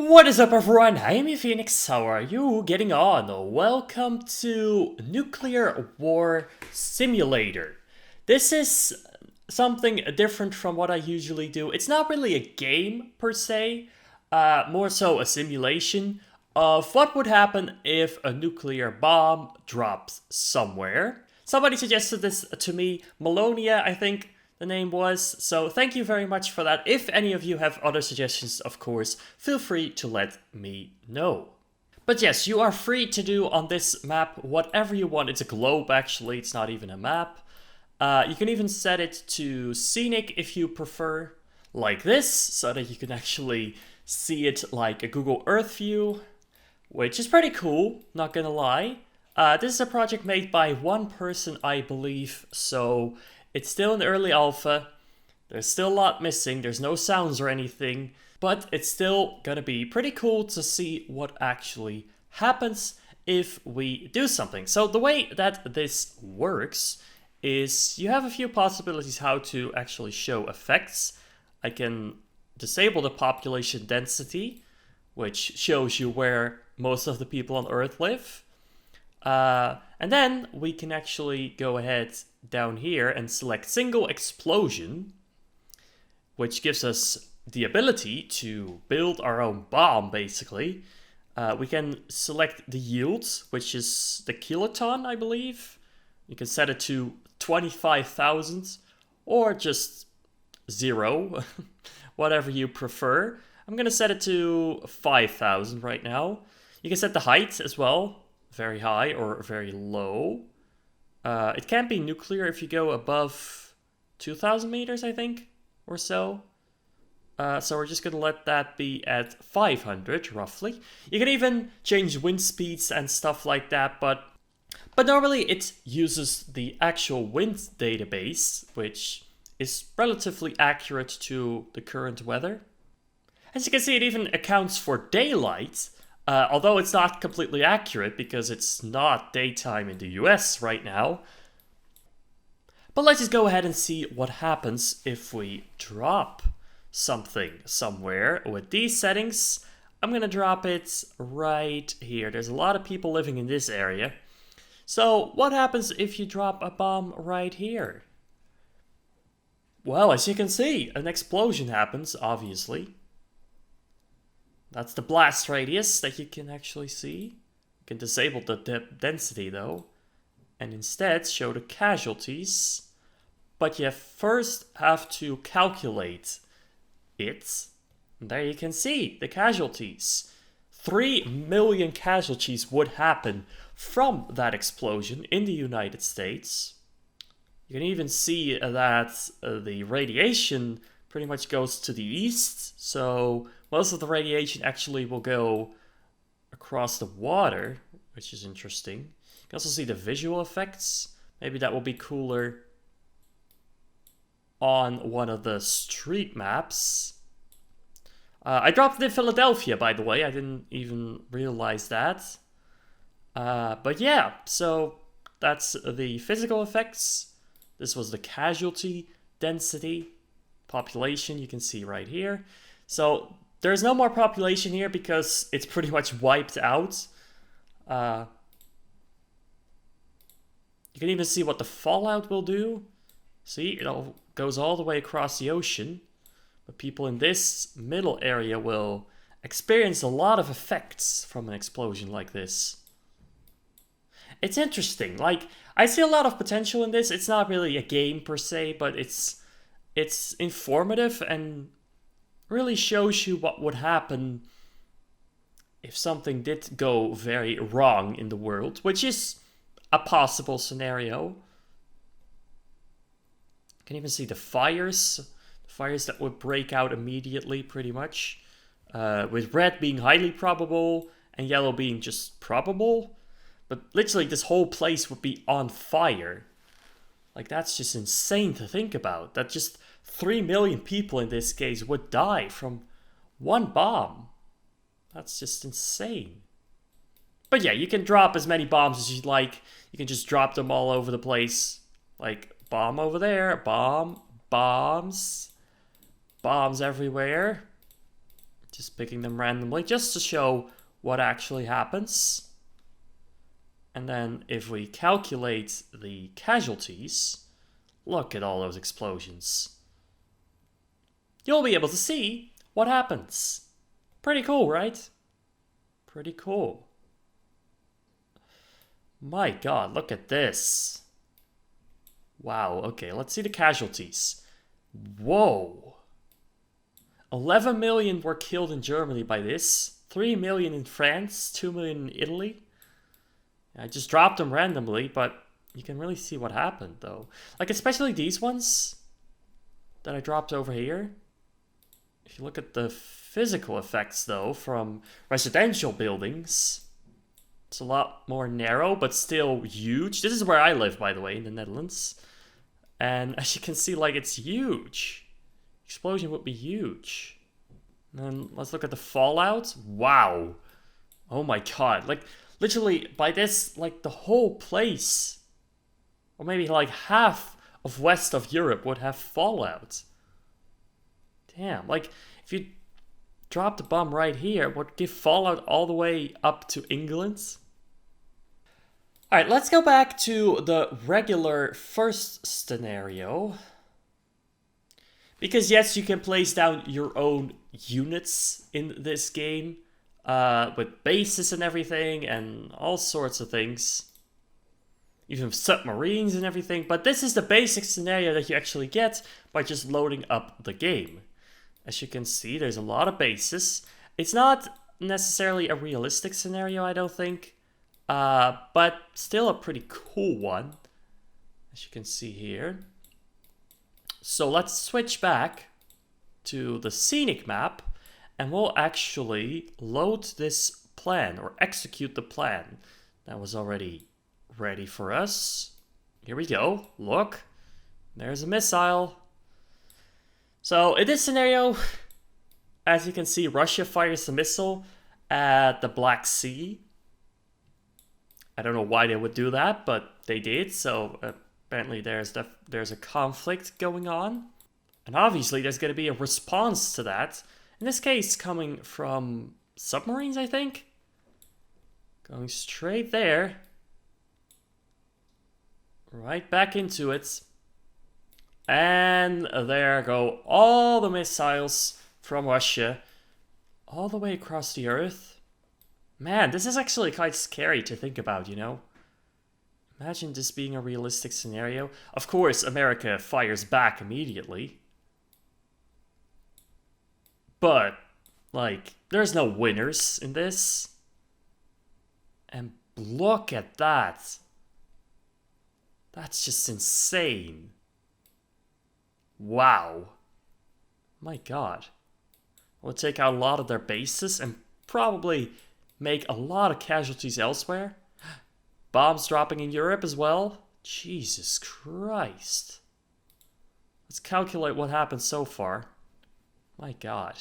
What is up, everyone? I am your Phoenix. How are you getting on? Welcome to Nuclear War Simulator. This is something different from what I usually do. It's not really a game per se, more so a simulation of what would happen if a nuclear bomb drops somewhere. Somebody suggested this to me, Melonia, I think the name was. So thank you very much for that. If any of you have other suggestions, of course, feel free to let me know. But yes, you are free to do on this map whatever you want. It's a globe, actually. It's not even a map. You can even set it to scenic if you prefer, like this, so that you can actually see it like a Google Earth view, which is pretty cool, not gonna lie. This is a project made by one person, I believe, so it's still in early alpha. There's still a lot missing. There's no sounds or anything, but it's still gonna be pretty cool to see what actually happens if we do something. So the way that this works is you have a few possibilities how to actually show effects. I can disable the population density, which shows you where most of the people on Earth live. And then we can actually go ahead down here and select single explosion, which gives us the ability to build our own bomb, basically. We can select the yield, which is the kiloton, I believe. You can set it to 25,000 or just 0, whatever you prefer. I'm gonna set it to 5,000 right now. You can set the height as well, very high or very low. It can't be nuclear if you go above 2,000 meters, I think, or so. So we're just gonna let that be at 500, roughly. You can even change wind speeds and stuff like that, but normally it uses the actual wind database, which is relatively accurate to the current weather. As you can see, it even accounts for daylight, although it's not completely accurate because it's not daytime in the US right now. But let's just go ahead and see what happens if we drop something somewhere with these settings. I'm going to drop it right here. There's a lot of people living in this area. So what happens if you drop a bomb right here? Well, as you can see, an explosion happens, obviously. That's the blast radius that you can actually see. You can disable the density though, and instead show the casualties. But you first have to calculate it. And there you can see the casualties. 3 million casualties would happen from that explosion in the United States. You can even see that the radiation pretty much goes to the east, so most of the radiation actually will go across the water, which is interesting. You can also see the visual effects. Maybe that will be cooler on one of the street maps. I dropped it in Philadelphia, by the way. I didn't even realize that. But yeah, so that's the physical effects. This was the casualty density. Population, you can see right here. So there's no more population here because it's pretty much wiped out. You can even see what the fallout will do. See, it all goes all the way across the ocean. But people in this middle area will experience a lot of effects from an explosion like this. It's interesting. Like, I see a lot of potential in this. It's not really a game per se, but it's informative and really shows you what would happen if something did go very wrong in the world, which is a possible scenario. You can even see the fires that would break out immediately, pretty much, with red being highly probable and yellow being just probable. But literally this whole place would be on fire. Like, that's just insane to think about. That just 3 million people in this case would die from one bomb. That's just insane. But yeah, you can drop as many bombs as you'd like. You can just drop them all over the place. Like, bomb over there, bomb, bombs everywhere. Just picking them randomly just to show what actually happens. And then if we calculate the casualties, look at all those explosions. You'll be able to see what happens. Pretty cool, right? Pretty cool. My god, look at this. Wow, okay, let's see the casualties. Whoa. 11 million were killed in Germany by this. 3 million in France, 2 million in Italy. I just dropped them randomly, but you can really see what happened, though. Like, especially these ones that I dropped over here. If you look at the physical effects, though, from residential buildings, it's a lot more narrow, but still huge. This is where I live, by the way, in the Netherlands. And as you can see, like, it's huge. Explosion would be huge. And then let's look at the fallout. Wow. Oh my god. Like, literally, by this, like, the whole place, or maybe like half of west of Europe would have fallout. Damn, like, if you dropped a bomb right here, it would give fallout all the way up to England. Alright, let's go back to the regular first scenario. Because yes, you can place down your own units in this game, with bases and everything, and all sorts of things. Even submarines and everything, but this is the basic scenario that you actually get by just loading up the game. As you can see, there's a lot of bases. It's not necessarily a realistic scenario, I don't think, but still a pretty cool one, as you can see here. So let's switch back to the scenic map, and we'll actually load this plan, or execute the plan that was already ready for us. Here we go. Look, there's a missile. So in this scenario, as you can see, Russia fires a missile at the Black Sea. I don't know why they would do that, but they did. So apparently there's a conflict going on. And obviously there's going to be a response to that. In this case, coming from submarines, I think. Going straight there. Right back into it. And there go all the missiles from Russia all the way across the earth. Man, this is actually quite scary to think about, you know? Imagine this being a realistic scenario. Of course, America fires back immediately. But, like, there's no winners in this. And look at that. That's just insane. Wow. My god. We'll take out a lot of their bases and probably make a lot of casualties elsewhere. Bombs dropping in Europe as well. Jesus Christ. Let's calculate what happened so far. My god.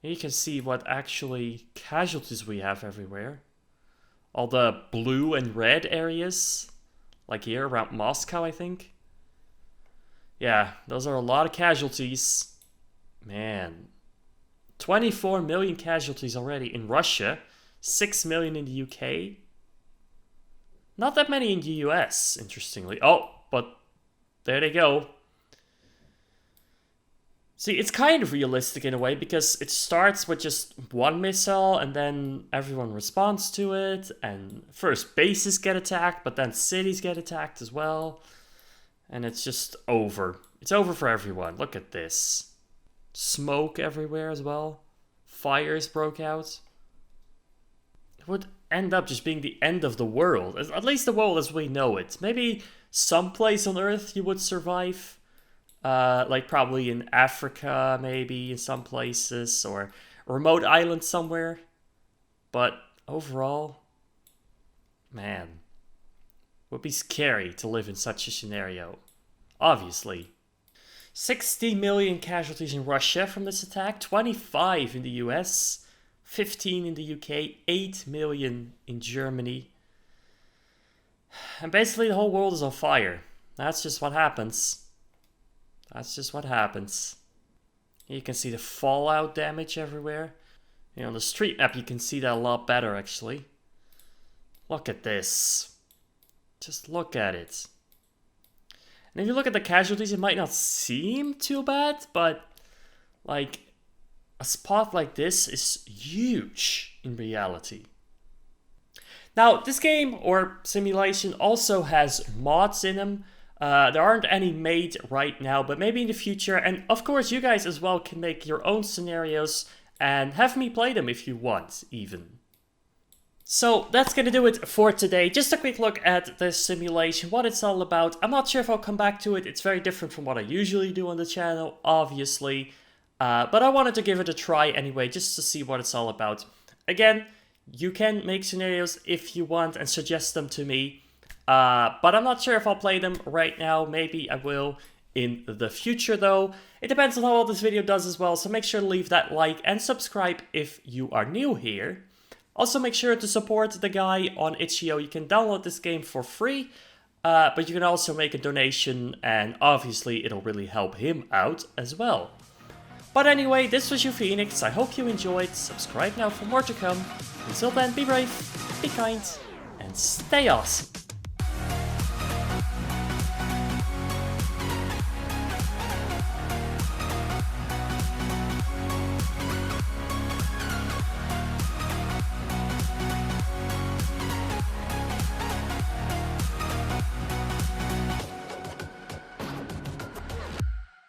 Here you can see what actually casualties we have everywhere. All the blue and red areas. Like here around Moscow, I think. Yeah, those are a lot of casualties. Man. 24 million casualties already in Russia. 6 million in the UK. Not that many in the US, interestingly. Oh, but there they go. See, it's kind of realistic in a way because it starts with just one missile and then everyone responds to it. And first bases get attacked, but then cities get attacked as well. And it's just over. It's over for everyone. Look at this. Smoke everywhere as well. Fires broke out. It would end up just being the end of the world. At least the world as we know it. Maybe someplace on Earth you would survive. Like probably in Africa, maybe in some places. Or a remote island somewhere. But overall, man. Would be scary to live in such a scenario. Obviously. 60 million casualties in Russia from this attack, 25 in the US, 15 in the UK, 8 million in Germany. And basically the whole world is on fire. That's just what happens. That's just what happens. You can see the fallout damage everywhere. On the street map you can see that a lot better actually. Look at this. Just look at it. And if you look at the casualties, it might not seem too bad, but like a spot like this is huge in reality. Now, this game or simulation also has mods in them. There aren't any made right now, but maybe in the future. And of course, you guys as well can make your own scenarios and have me play them if you want, even. So that's gonna do it for today. Just a quick look at this simulation, what it's all about. I'm not sure if I'll come back to it. It's very different from what I usually do on the channel, obviously. But I wanted to give it a try anyway, just to see what it's all about. Again, you can make scenarios if you want and suggest them to me. But I'm not sure if I'll play them right now. Maybe I will in the future though. It depends on how well this video does as well, so make sure to leave that like and subscribe if you are new here. Also make sure to support the guy on itch.io. You can download this game for free, but you can also make a donation and obviously it'll really help him out as well. But anyway, this was Phoenix. I hope you enjoyed. Subscribe now for more to come. Until then, be brave, be kind, and stay awesome.